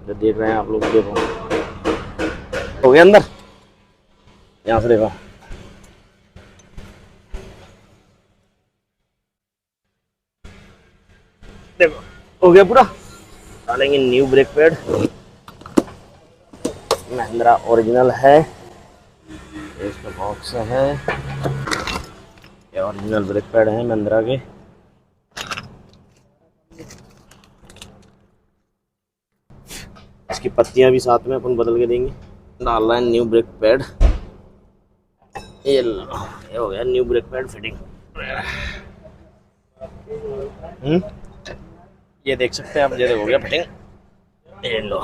जो देख रहे हैं आप लोग, देखो हो गया अंदर, यहाँ से देखो। देखो हो गया पूरा। डालेंगे new brake pad, Mahindra original है, इसका बॉक्स है, ये ओरिजिनल ब्रेक पैड है महिंद्रा के। इसकी पत्तियां भी साथ में अपन बदल के देंगे। डाल रहे हैं न्यू ब्रेक पैड, ये हो गया न्यू ब्रेक पैड फिटिंग। ये देख सकते हैं आप, ये हो गया फिटिंग, ये लो।